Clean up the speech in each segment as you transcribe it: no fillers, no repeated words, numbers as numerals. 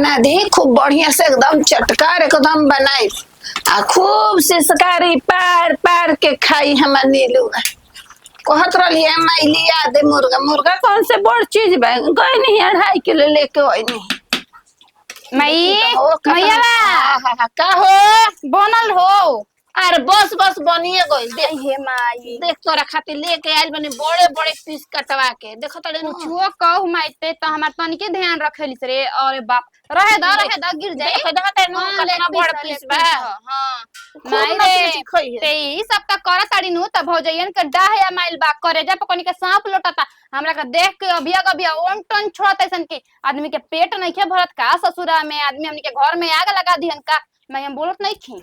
बना दी खूब बढ़िया से एकदम चटकार एकदम बनाई आ खूब से सकारी पार पार के खाई हमार नीलू कहत रही मैलिया दे मुर्गा मुर्गा कौन से बड़ चीज बा गई नहीं 2.5 किलो लेके आई नहीं मई मैया का हो बनल हो। अरे बस बस बनिए गई देख हे माई देख तोरा खातिर लेके आइल बनी बड़े बड़े पीस कटवा के देखो तड़े कुछो कहू माइते तो हमार तनिके ध्यान रखेलिस रे। अरे बाप रहे द गिर जाई। देखो देखो तड़े कितना बड़ पीस बा। हां माई रे ते ई सब का कर ताड़ी नु त भौजयन के डाह या माइल बा करे जा पकनी के सांप लोटता हमरा का देख के अभिया ओन टन छोड़त ऐसन के आदमी के पेट नहीं के भरत का ससुरा में आदमी हमनी के घर में आग लगा दिहन का। मैं हम बोलत नहीं खी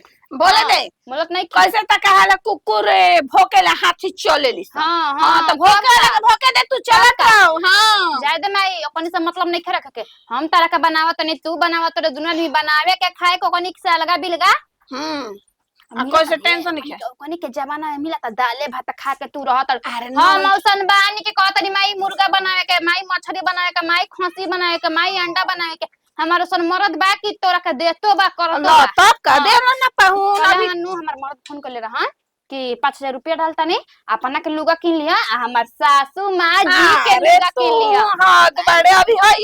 बोले दे बोलत नहीं कैसे तक हाला कुकुर भोकेला हाथी चलेली। हां हां तो भोके दे तू चलत रहो। हां जाय दे माई ओकनी से मतलब नहीं रख के हम तारा का बनावत नहीं तू बनावत रे दुना भी बनावे के खाए को ओकनी से अलगा बिलगा। कैसे टेंशन नहीं है ओकनी के जमाना में मिला त दाले भात खा के तू रहत। हां मौसन बानी के कहतनी माई मुर्गा बनावे के माई मछली बनावे के माई खसी बनावे के माई अंडा बनावे के हमारे सन मरद बा की तोरा के देतो बा कर तो तब का दे ना पाहू अभी नु हमर मरद फोन कर ले रहा कि 5,000 रुपया डालता नहीं अपना के लुगा किन लिया आ हमार सासू माँ जी के लुगा किन लिया। हां तो बड़े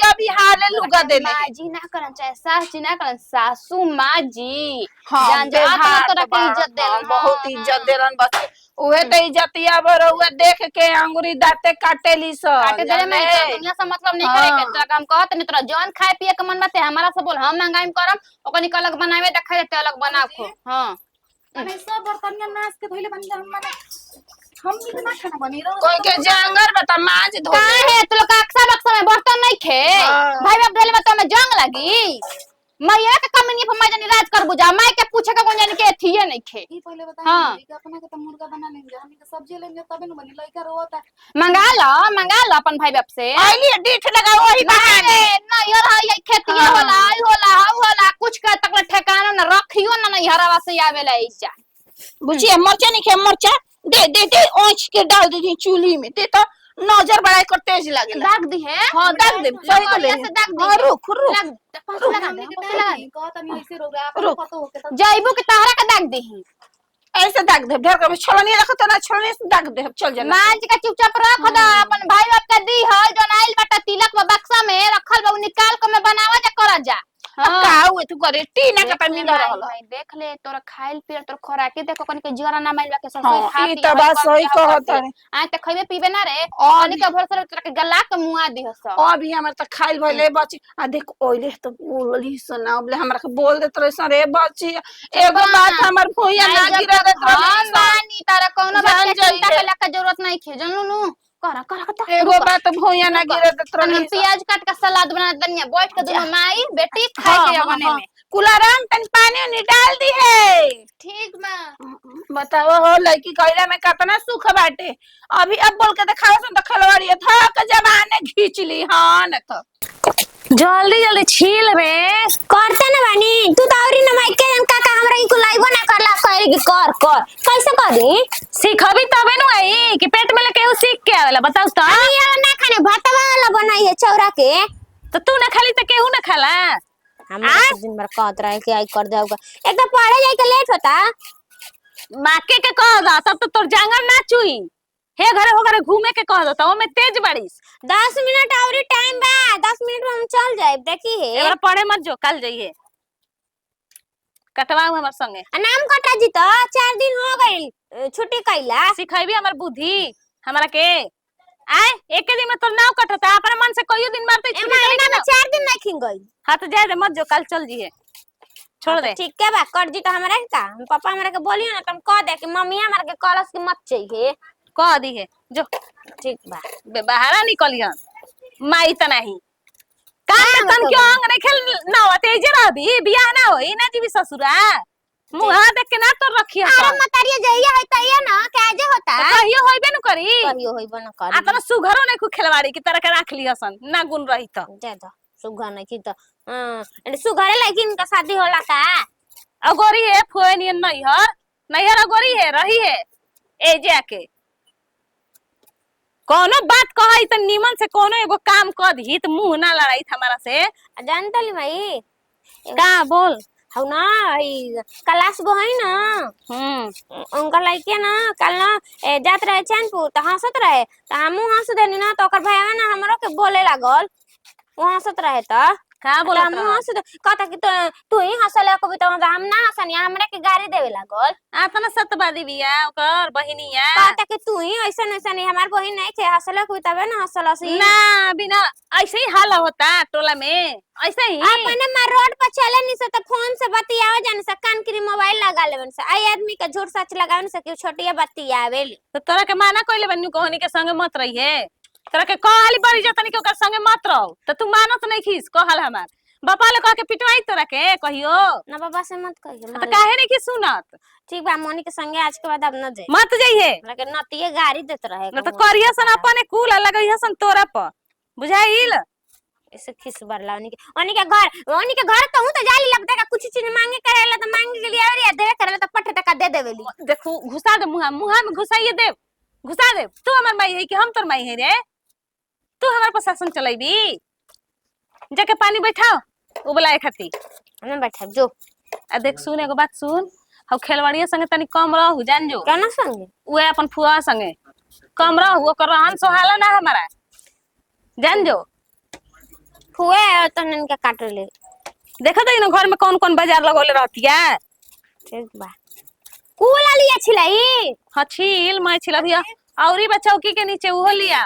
अभी हाले लुगा देने माँ जी ना करन चाहे सास जी ना करन सासू माँ जी जान जा तोरा के इज्जत देलन बहुत इज्जत देलन बस उहे त इज्जतिया बरौआ देख के अंगुरी दाते काटेली सब काटे देले में दुनिया से मतलब नहीं करे के तोरा हम कहत नहीं तोरा जौन खाए पिए के मन बाते हमारा से बोल हम महंगाई करम ओकनी के अलग बनावे देखा देते अलग बना खो। हां अरे सब बर्तनिया नाच के धोइले बन हम माने हम भी ना खाना बनी रहो कोई के जंगर बता माज धो काहे तो लोग अक्सा बक्सा में बर्तन नहीं खे भाई बाप धोले में तो में जंग लगी मैया के कमनी पर मैं जानी राज कर बुझा मैं के पूछे का कोन जानी के थिए नहीं खे। ई पहले बता हां कि अपना के त मुर्गा बना लेंगे हम के सब्जी लेंगे तबे न बनी लइका रोता मंगा लो अपन भाई बाप से आइली डीठ लगा वही बहाने ना यार हां ये खेतिया होला आई होला हाउ होला कुछ का तक ठिकाना न रखियो ना हरावा से आवेला इजा बुझिए मरचा नहीं खे मरचा दे ओंच के डाल दे चूल्ही में दे तो नजर बड़ा कर तेज लगे दाग दी है। हां दाग दे सही तो ले से दाग दी हां रुक लगा दे कहता नहीं ऐसे रोगा आपको पता हो के जाइबो के तहरा का दाग दी ऐसे दाग दे ढेर कर छलनी रखो तो ना छलनी से दाग दे चल जाना मां जी का चुपचाप रख द अपन भाई बाप का दी है जो नाइल बटा तिलक में बक्सा में रखल बा निकाल के मैं बनावा जा कर जा। का हुए तू करे टीना का मिल रहल भाई देख ले तोरा खाइल पियल तोर खोराके देखो कनी के जीरा ना माइल के सब हां ई त बात सही कहत है आ त खइबे पीबे ना रे कनी के भरोसा तोरा के गला के मुआ दी हस अभी हमर त खाइल भइले बची आ देख ओइले त बोलली सुना बोले हमरा के बोल देत रहे रे बची एगो बात हमर भुइया ना गिरा देत रहे हम बानी तारा कोनो बात के चिंता करे के जरूरत नहीं खे जानू नु कर एगो बात भुइया ना गिरा देत रहे हम प्याज काट के सलाद बना दनिया बैठ के दोनों माई बेटी खाए के बने में कुलाराम तन पानी नहीं डाल दी है ठीक बा बताओ हो लड़की कइला में कितना सुख बाटे अभी अब बोल के दिखाओ सन त खलवाड़ी था के जमाने खींच ली हां न तो जल्दी जल्दी छील रे करते न बानी तू तो औरी न माइक के काका हमरा ई कुलाइबो ना करला कहे कि कर कैसे करी सीखबी तबे न आई कि पेट में लेके सीख के आवेला बताओ तो ये ना खाने भातवा वाला बनाई है चौरा के तो तू ना खाली त केहू ना खाला हमरा दिन भर कहत रहे कि आई कर देगा एक तो पढ़े जाए के लेट होता माके के कह दा तब तो तोर जांगर ना चुई हे घरे हो घरे घूमे के कह दता ओमे तेज बारिश 10 मिनट और टाइम बा 10 मिनट में हम चल जाए देखी है एबार पढ़े मत जो कल जाइए कटवाऊ हमर संगे नाम कटा जी तो 4 दिन हो गई छुट्टी कइला सिखाइबी हमर बुद्धि हमरा के आए एक दिन में तोर नाव कटता अपने मन से कईयो दिन मारते महीना में 4 दिन नहीं खिंग गई हां तो जाए दे मत जो कल चल जीए छोड़ दे ठीक है बा कर जी तो हमरा का हम पापा हमरा के बोलियो ना तुम कह दे कि मम्मी हमरा के कॉलेज की मत चाहिए कह दी है जो ठीक बा बे बाहर निकलियन माई त नहीं काम तन क्यों अंग नहीं खेल ना होते जे रहबी बियाह ना होई ना जीवी ससुरा मुंह देख के ना तो रखियो अरे मतरिया जइया है त ये ना काजे होता कहियो होइबे न करी कहियो होइबे न करी आ त सुघरो नहीं खु खेलवाड़ी की तरह के राख लियसन ना गुण रही त ज्यादा सुघर नहीं की तो हां सुघरे लेकिन का शादी होला का अगोरी है फोनियन नहीं है अगोरी है रही है ए जाके कोनो बात कहई त निमन से कोनो एगो काम कर दी त मुंह ना लड़ाई हमारा से। जानतली माई का बोल। हौ ना कैलाश गो है ना उनका लड़के ना कल ना जात रहे चैनपुर तो हंसत रहे तो हमू हंस देनी ना तो ओकर भैया ना हमरो के बोले लागल वो हंसत रहे तो का बोलत हमू हंस दे कहता कि तू ही हंसले कभी तो हम ना हंसनी हमरे के गाड़ी देवे लागल। आतना सतबादी बिया ओकर बहिनिया कहता कि तू ही ऐसा नहीं हमार बहिन नहीं थे हंसले कोई तबे ना हंसलसी ना बिना ऐसे ही हाल होता टोला में ऐसे ही अपने में रोड पर चले नहीं से तो फोन से बतियावे जाने से कान की मोबाइल लगा लेवन से आई आदमी का झूठ सच लगावन से कि छोटिया बतियावे तो तोरा के माना कइले बन्नू कहनी के संगे मत रही है तोरा के कहली बड़ी जतनी के ओकर संगे मत रहो तो तू मानत नहीं खीस कहल हमार बापा ले कह के पिटवाई तोरा के कहियो ना बाबा से मत कहियो तो काहे नहीं की सुनत। ठीक बा मोनी के संगे आज के बाद अब न जाए मत जाइए हमरा के नतिए गाड़ी देत रहे न तो करिया सन अपने कूल लगइया सन तोरा पर बुझाइल। ऐसे खिस बरला उन्हीं के घर तो हूं तो जाली लगता का कुछ चीज मांगे करेला तो मांगे के लिए और या देवे करेला तो पट्टे तक दे देवेली। देखो घुसा दे मुहा में घुसाइए दे घुसा दे तू हमर माई है कि हम तोर माई है रे तू हमार प्रशासन चलेबी जाके पानी बैठाओ उबलाए खाती हम बैठा जो आ देख सुन एगो बात सुन हम खेलवाड़िया संगे तनी कम रहू जान जो केना संगे उहे अपन फुआ संगे कम रहू ओकर रहन सोहाला ना हमारा जान जो फुए तो नन के काट ले देखो तो इन घर में कौन कौन बाजार लगोले रहतिया। ठीक बा कूला लिया छिलाई हां छील मैं छिल अभी औरी बचौकी के नीचे उहो लिया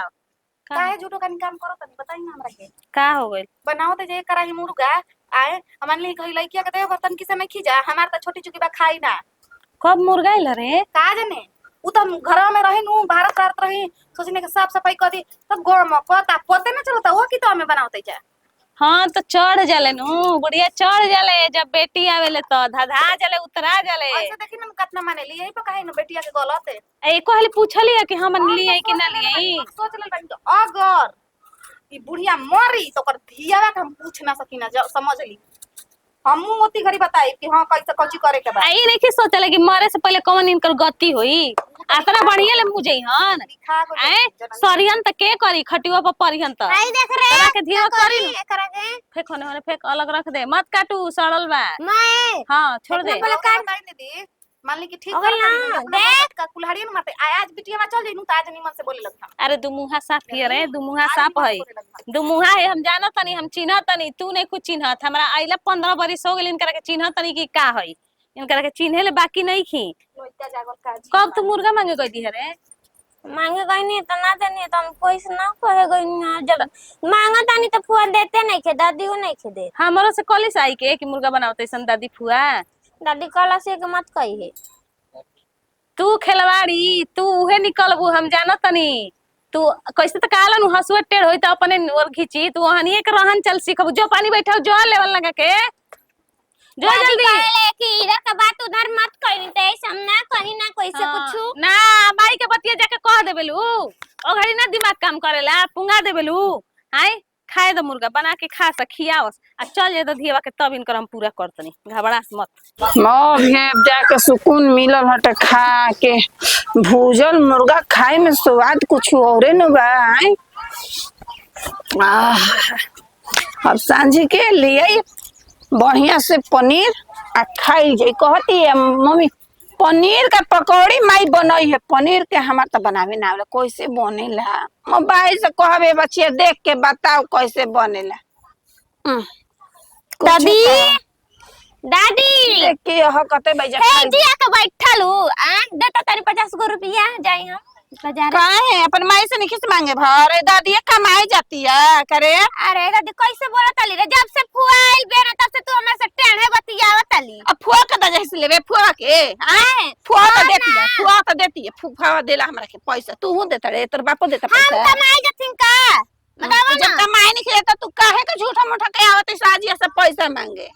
काहे झूठो का काम करो तनी बताई ना हमरा के का हो गइल बनाओ त जे कराही मुर्गा आए हमन ले कही लइकिया के दे बर्तन किसे में खींचा हमार त छोटी चुकी बा खाई ना कब मुर्गा इल रे का जाने उ त घर में रहे नु भारत भारत रही सोचने के साफ सफाई कर दी तब गोड़ में पता पते ना चलता वो की तो हमें बनावते जा। हाँ तो चढ़ जाले नु बुढ़िया चढ़ जाले जब बेटी आवेले तो धधा जाले उतरा जाले ऐसे देखी ना कितना माने लिए यही पे कहे ना बेटिया के गलत है ए कहली पूछली कि हम लिए कि ना लिए सोच ले बनी तो अगर ई बुढ़िया मरी तो कर धियावा के हम पूछ ना सकी ना समझ ली हमू ओती घड़ी बताई कि हां कैसे कची करे के बा आई नहीं कि सोचले कि मरे से पहले कौन इनकर गति होई आतना बढ़िया ले मुझे हन ए सरियन त के करी खटिवा पर परिहन त आई देख रे तोरा के धीरे करी एकरा के फेंक होने फेंक अलग रख दे मत काटू सड़ल बा मैं हां छोड़ दे पहले काट दी मान ली कि ठीक अगर ना देख का कुल्हाड़िया न मारते आज बिटिया में चल जाई नु त आज निमन से बोले लगता अरे दुमुहा साफ हिय रे दुमुहा साफ है दुमुहा है हम जानो तनी हम चिन्ह तनी तू नहीं कुछ चिन्हत हमरा आइला 15 बरिस हो गेल इनकरा के चिन्ह तनी की का है इनकरा के चिन्हे ले बाकी नहीं खी लोइता जागल का कब तू मुर्गा मांगे गई दी रे मांगे गई नहीं तो ना देनी तो हम पैसे ना कहे गई ना जब मांगा तानी तो फुआ देते नहीं खे दादी को नहीं खे दे हमरो से कॉलेज आई के कि मुर्गा बनावते सन दादी फुआ दादी कला से के मत कही है तू खेलवाड़ी तू उहे निकलबू हम जानो तनी तू कैसे त कालन हसुआ टेढ़ होई त अपने और घिची तू हनिए के रहन चल सीखबू जो पानी बैठाओ जो लेवल लगा के जो जल्दी कहले कि इधर का बात उधर मत कही तो ऐसे हम ना कहीं ना कोई से कुछ ना माई के बतिया जाके कह देबेलू ओ घड़ी ना दिमाग काम करेला पुंगा देबेलू हाय खाए द मुर्गा बना के खा सखियावस आ चल जे द धियावा के तब इनकर हम पूरा करतनी घबरास मत मौ भेब जाके सुकून मिलल हटे खा के भूजल मुर्गा खाए में स्वाद कुछ औरे न बा अब सांझी के लिए बढ़िया से पनीर आ खाई जाई कहती है मम्मी पनीर का पकौड़ी माई बनई है पनीर के हमार तो बनावे ना आवेला कैसे बनेला मोबाइल से कहबे बच्चिया देख के बताओ कैसे बनेला दादी दादी देख के यह कते बैजा हे जी आके बैठलू आ देता तनी 50 गो रुपया जाई हम बाजार काहे अपन माई से नहीं मांगे भरे दादी कमाई जाती है करे अरे दादी कैसे बोला तली रे जब से फुआ आइल बे ना तब से तू हमरा से टेढ़े बतियावत तली अब फुआ के दजा से लेबे फुआ के हां फुआ तो देती है फुआ देला हमरा के पैसा तू हूं देता रे तोर बापो देता पैसा हम कमाई जथिन का बतावा जब कमाई नहीं खेता तू काहे के झूठा मूठा के आवत साजिया से पैसा मांगे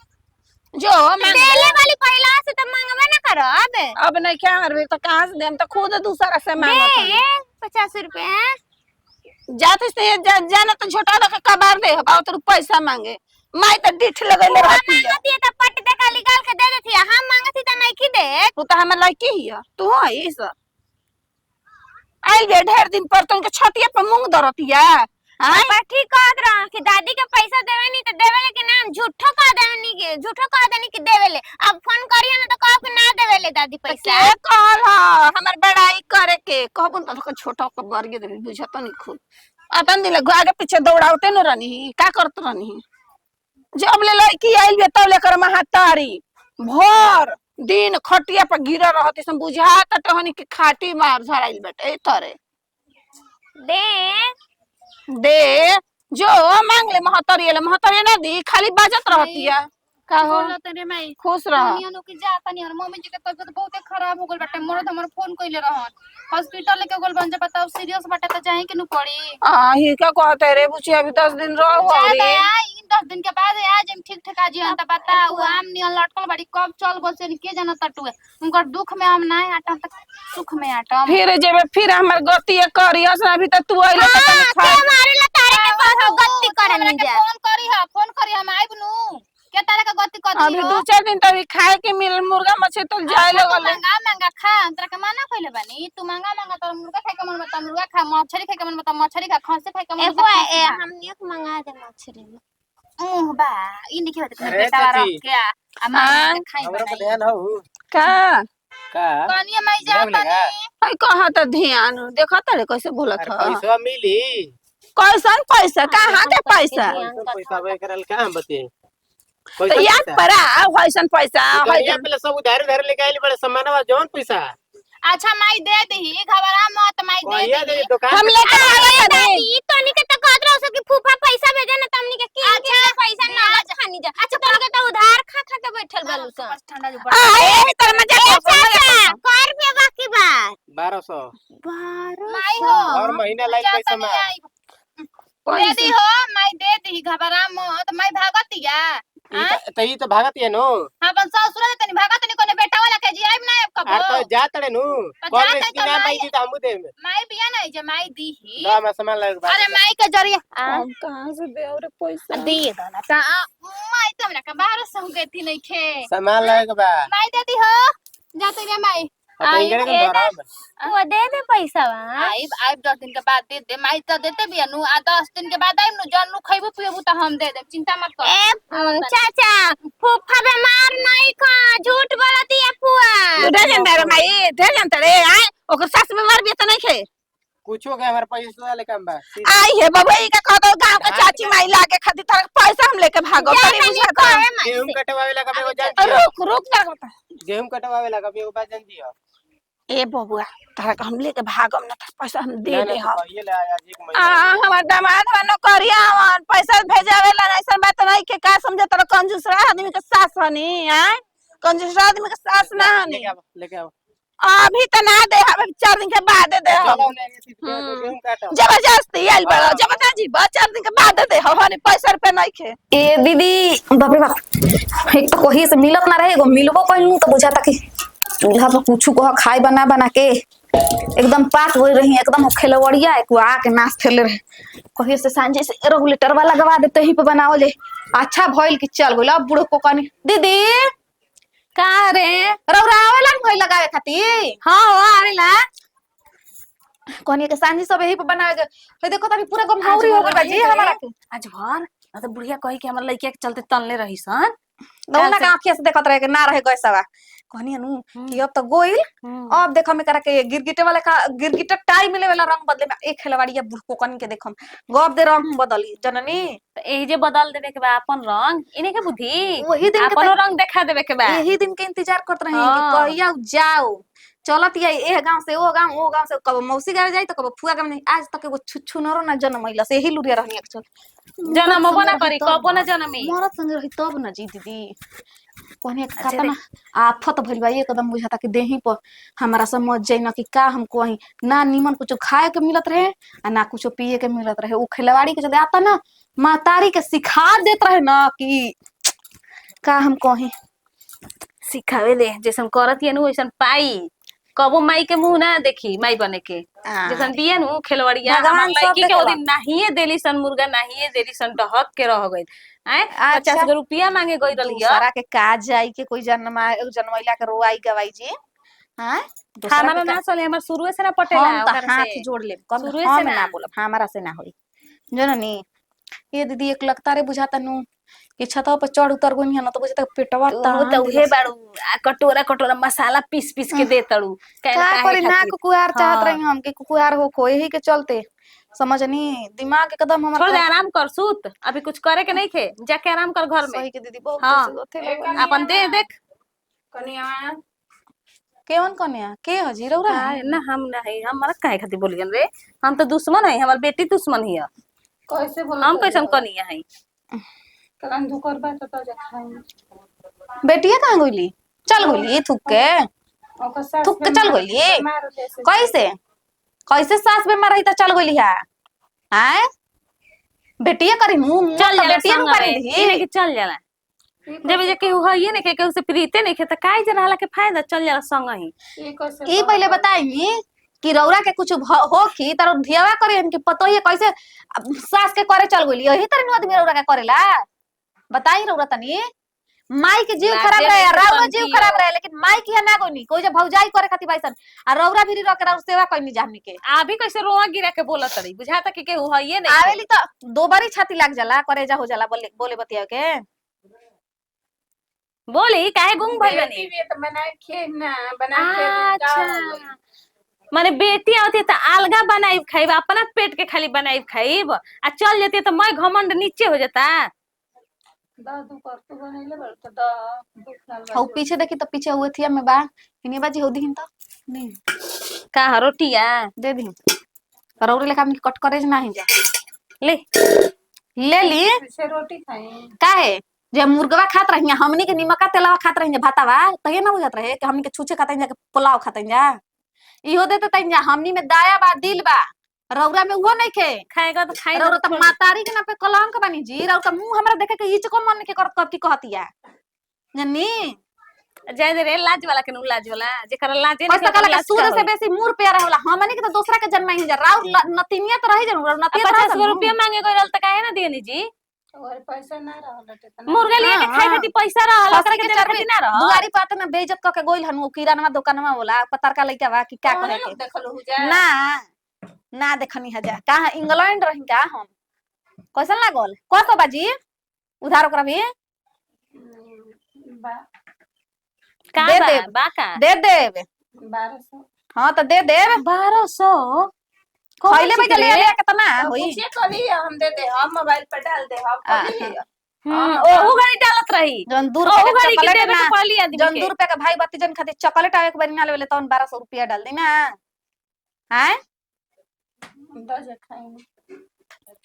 जो देले वाली पहला से तो मांगबे ना करो अब नहीं क्या करबे तो कहां से देम तो खुद दूसरा से मांगत दे 50 रुपया जाते से जाना तो छोटा लगा कबार दे बाबू तो पैसा मांगे माई तो डिठ लगले रहती है मांगती है तो पट दे का निकाल के दे देती है हम मांगती तो नहीं की दे तू तो हमर लड़की ही है तू है इस आई बे ढेर दिन पर तुमके छतिया पर मूंग दरतिया हां पर ठीक कहत रहा कि दादी के पैसा देवे नहीं तो देवे के नाम झूठो कह देवे नहीं के झूठो कह देनी कि देवे ले। अब फोन करिए ना तो कहो कि ना देवे ले दादी पैसा। के कहल हमर बड़ाई करे के कहबो त छोटा को बरगे दे बुझत नहीं खूब अपन दिल आगे पीछे दौड़ावते न रहनी का करत रहनी जब ले लड़की आइल बे तब लेकर महातारी भर दिन खटिया पर गिरा रहती सम बुझात टहनी के खाटी मार झराइल बेटे तरे दे जो मांग ले महतरिया ना दी खाली बाजत रहती है का हो बोला तने माई खुश रह दुनिया के जाता नहीं और मम्मी जी के तबीयत बहुत खराब हो गल बाटे मोर हमर फोन कइले रहन हॉस्पिटल लेके गल बन जा बताओ सीरियस बाटे त जाए के नु पड़ी आ ही का कहते रे बुची अभी 10 दिन रहो ज्यादा रे आई 10 दिन के बाद आज हम ठीक ठका जी त बताओ आम नियन लटकल बड़ी कब चल गल से के जाना तटुए उनकर दुख में हम ना आटम तक सुख में आटम फिर जेबे फिर हमर गति करियस अभी तक तू आइले त तनी के खा मारे ला तारे के पास गलती करे नहीं जा। फोन करी हम आइब नु के तारे का गति कर अभी 2-4 दिन तभी खाए के मिल मुर्गा मछली तो जाए लगल महंगा महंगा खा अंतरा के माना कइले बानी तू महंगा महंगा तो मुर्गा खाए के मन बता मुर्गा खा मछली खाए के मन बता मछली खा खस्सी खाए के मन एगो बता हमनी एक मंगा दे मछली बा ई निके होत के बेटा रख के आ मां खाई हमरा पे बनाई ध्यान हो का का कनिया मैं जाता नहीं आई कहा त ध्यान देखा त कैसे बोलत अरे ह पैसा मिली कैसन पैसा कहां के पैसा पैसा वे करल का हम बते तो याद पड़ा वैसन पैसा ये पहले सब उधार उधार लेके आइल बड़े सामानवा जौन पैसा अच्छा माई दे दही घबरा मत माई दे कहिया दे दही दुकान हम लेके आए दादी तोनी के तो कहत रहो सो कि फूफा पैसा भेजे ना तमनी के के पैसा ना खानी जा। अच्छा तोनी के तो उधार खा खा के बैठल बालू सा ठंडा जो आए तर मजा कर रुपया बाकी बा 1200 माई हो हर महीना लाइक पैसा में दे दी हो माई दे दी घबरा मत माई भागतिया तई तो भागत है नो अपन ससुर दे तनी भागत नहीं कोने बेटा वाला के जी आइब ना कबो अरे तो जा तड़े नु तो कौन जात है इसकी तो ना माई- माई दी तो हमू दे माई बिया नहीं जे माई दी ही ला मैं सामान लाए अरे माई के जरिए हम कहां से दे और पैसा दे दो ना ता माई तो हमरा के 1200 गई थी नहीं खे सामान लाए के बा माई देती हो जाते रे माई अब इंगरे के बराबर वो दे दे पैसा बा आइब आइब 10 दिन के बाद दे दे माई तो देते भी नु आ 10 दिन के बाद आइब नु जन नु खइबो पियबो त हम दे देब चिंता मत कर ए चाचा फूफा बीमार नहीं खा झूठ बोलती है फुआ दे जनता रे माई दे जनता रे आए ओकर सास बीमार भी त नहीं खे कुछो के हमारे पैसा ले कम बा आई है बाबा ई का कहतो गांव के चाची माई लागे खातिर तार पैसा हम लेके भागो तनी बुझा गेहूं कटवावे लगा बेगो जान रुक जा गेहूं कटवावे लगा बेगो बा जान दियो ए बबुआ तारा के हम लेके भागम ना पैसा हम दे दे हम ये ले आया एक महीना हमार दामाद बनो करिया हवन पैसा भेजावे ला ऐसा बात नहीं के का समझे तोरा कंजूस आदमी के सास हनी हैं कंजूस आदमी के सास ना हनी लेके आओ अभी तो ना दे हम 4 दिन के बाद दे हम गेहूं काटो जबरदस्ती आइल बड़ा जबरदस्ती 4 दिन के बाद दे हम हनी पैसा रुपया नहीं खे ए दीदी बाप रे बाप एक तो कहीं से मिलत ना रहे एगो मिलबो कहलू तो बुझाता कि चूल्हा पर कुछ कह खाए बना बना के एकदम पाक हो रही एकदम खेलवड़िया एक आके नाश खेले रहे कहीं से सांझे से रेगुलेटर वाला लगा देते ही पे बनाओ ले अच्छा भइल कि चल गइल अब बुढ़ो को कहनी दीदी का रे रौरावेला भइल लगावे खातिर हां आवेला कहनी के सांझे सब यही पे बनावे के हे देखो तनी पूरा गमहौरी हो गइल बा जी हमारा के आज भर ना तो बुढ़िया कही के हमर लइका के चलते तनले रही सन नौना के आंखिया से देखत रहे के ना रहे गैसवा कहनी नु कि अब तो गोइल अब देखो में करा के गिरगिटे वाले का गिरगिटे टाई मिले वाला रंग बदले में एक खिलवाड़िया बुढ़को कन के देखम गब दे रंग बदली जननी तो एही जे बदल देवे के बा अपन रंग इने के बुद्धि वही दिन के अपन रंग देखा देवे के बा यही दिन के इंतजार करत रहे कि हाँ। कहिया जाओ चलत या ए गांव से ओ गांव से कब मौसी गाँव जाई तो कब फुआ गाँव नहीं आज तक एगो छुच्छू नरो ना जन्मैला से यही लुरिया रहनी चल जन्म बना करी कबो ना जन्मी मरत संग रही तब ना जी दीदी कहने का ना आफत भइल बा एकदम बुझाता कि देही पर हमारा समझ जाई ना कि का हम कहीं ना नीमन कुछ खाए के मिलत रहे आ ना कुछ पिए के मिलत रहे उ खिलवाड़ी के जदे आता ना मातारी के सिखा देत रहे ना कि का हम कहीं सिखावे ले जैसन करत ये नु वैसन पाई कबो माई के मुंह ना देखी माई बने के जैसन बिया नु खेलवड़िया भगवान हमार सब लड़की के देखेला। ओदिन नाहिए देली सन मुर्गा नाहिए देली सन डहक के रह गइल आए 50 रुपया मांगे गई रही दूसरा के काज जाई के कोई जन्मैला के रोआई गवाई जी हाँ हमारा ना चले हमर शुरुए से ना पटेला हम तो ओकरा हाथ से जोड़ ले कब शुरुए हम से ना ना। बोलब हमारा से ना होई जननी। ये दीदी एक लगता रे बुझाता नु कि छतवा पर चढ़ उतर गोनी है ना तो बुझाता पेटवा तू तान तो उहे दिलस। बाड़ू कटोरा कटोरा मसाला पीस पीस के दे तड़ू का काहे करे ना खातिर। कुकुआर चाहत हाँ। रही हम कि कुकुआर हो को यही के चलते समझनी दिमाग एकदम हमर छोड़ दे आराम कर सूत अभी कुछ करे के नहीं खे जाके आराम कर घर में। सही के दीदी बहुत हाँ। से होथे लगन। अपन दे देख कनिया केवन कन्या के हजी रौरा काहे ना हम नहीं हमारा काहे खातिर बोलियन रे हम तो दुश्मन है हमार बेटी दुश्मन हिया कैसे बोल हम कैसे कनिया है। कलन धुकर बा तो जा खाई बेटिया कहाँ गइली चल गइली थुक के ओकर सास थुक के चल गइली बीमार होते से कैसे कैसे सास बीमार रही त चल गइली है आय बेटिया करी मुंह चल जाला बेटिया नु संग करी में दी इने के चल जाला जब जे केहू है ने केहू से प्रीते नहीं खे त काहे जे रहला के फायदा चल जाला संग ही। ये कैसे ई पहले बताई कि रौरा के कुछ हो की तर धियावा करे इनके पतो ही कैसे सास के करे चल गइली यही तरह आदमी रौरा के करेला बताई रौरा तनी माई के जीव खराब रहे रौरा जीव खराब रहे लेकिन माई की ना गोनी कोई जे भौजाई करे खातिर बैसन आ रौरा भी रह के रौरा सेवा कइनी जामनी के अभी कैसे रोआ गिरा के बोलत रही बुझाता कि केहू है नहीं आवेली तो दो बारी छाती लाग जाला करेजा हो जाला बोले बोले बतिया के बोली काहे गुंग भइल बेटी बनी। भी तो बना के ना बना के अच्छा माने बेटी आती त अलगा बनाई खाइब अपना पेट के खाली बनाई खाइब आ चल जती तो मैं घमंड नीचे हो जाता। दादू कर तो बनैले बड़ तो दा दुख लाल हौ पीछे देखी तो पीछे हुए थी में बा इने बाजी हो दिहिन तो नहीं का रोटिया दे दी रौरे लेखा हमके कट करे नहीं जा ले ले ली से रोटी खाई काहे जे मुर्गवा खात रही हमनी के निमका तेलवा खात रही भातावा तहे ना बुझत रहे कि हमनी के छूछे खाते जा पुलाव खाते जा इहो देते तइन जा हमनी में दाया बा दिल बा रौरा में उहो नहीं खे खाएगा तो खाई रौरा त मातारी के ना पे कलंक बनी जी रौरा का मुंह हमरा देखे के इच को मन के करत कब की कहतिया जन्नी जाय दे रे लाज वाला के नु लाज वाला जेकर लाजे बस तक लगा सूद से बेसी मूर प्यारा होला हमनी के तो दूसरा के जन्म ही जा राउ नतिनिया तो रही जरूर नतिया 50 रुपया मांगे गइल त काहे ना दियनी जी और पैसा ना रहल तना मुर्गा लिए के खाए खातिर पैसा रहल हंसी ओकरा के के चरबी खातिर ना रहल दुआरी पात ना बेइज्जत क के गोइल हनु किराना दुकानवा होला पतरका लइका बा कि का कहे के देखल हो जा ना ना देखनी हजा कहा इंग्लैंड रही का हम कैसन लागल कत बाजी उधार ओकरा भी बा का दे बा देब। बा का दे देब 1200 हां तो दे देब 1200 खइले बे ले ले कितना होई पूछे कली हम दे दे हम मोबाइल पर डाल दे हम कली ओहू गाड़ी डालत रही जन 2 ओहू रुपया गाड़ी के के चॉकलेट देबे ना तो पहली आदमी जन के 2 रुपया का भाई बत्तीजन खातिर चॉकलेट आवे के बारी ना लेले तौन 1200 रुपया डाल दी ना हैं दस खाएंगे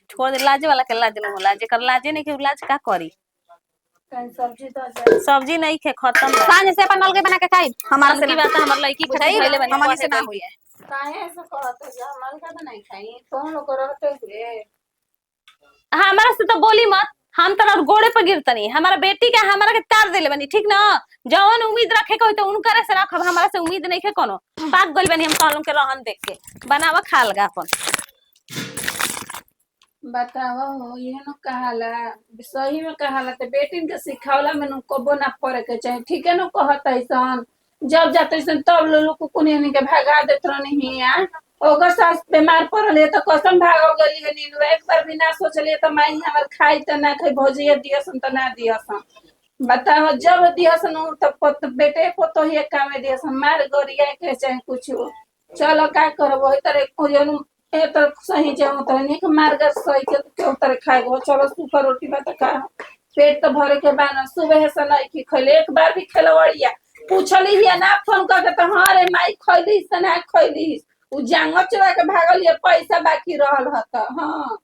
छोड़ दे लाज वाला के लाज न होला जेकर लाजे नहीं के लाज का करी कहीं सब्जी दस सब्जी नहीं खे खत्म बा। सांझ से अपन नलके बना के खाई हमारा से की बात हमर लड़की के बुझाई खइले बनी हमनी से ना पढ़े होई काहे ऐसा कहत है हमारे का नहीं खाई तुम लोग रहते हुए हमारा से तो बोली मत हम तो गोड़े पर गिरतनी हमारा बेटी के हमारा के तार देले बनी ठीक ना जवन उम्मीद रखे के होई तो उनकरे से रखब हमारा से उम्मीद नहीं के कोनो पाक गइल बनी हम कहलम के रहन देख के बनावा खा लगा अपन बताओ हो ये न कहाला सही में कहाला तो बेटी के सिखावला में न कबो ना पड़े के चाहिए ठीक है न कहत ऐसन जब जाते ऐसन तब लोग को कुनी के भगा देत रहनी हिया ओकर सास बीमार पड़ल है तो कसम भागो गली है नीलू एक बार भी ना सोचलिए तो माई हमर खाई त ना खाई भौजिया दियसन त ना दियसन बताओ जब दियसन तो बेटे को तो ही काम में दियसन मार गोरिया के चाहे कुछ चलो का करबो ई तरह को जनु ए तो सही जाओ तो निक मार्गर सही के तो तरह खाएगो चलो सुपर रोटी बता का पेट तो भरे के बाना सुबह से नहीं की खइले एक बार भी खेलवड़िया पूछली हिया ना फोन करके तो हां रे माई खइली से ना खइली उ जांग चुरा के भागल ये पैसा बाकी रहल हत हां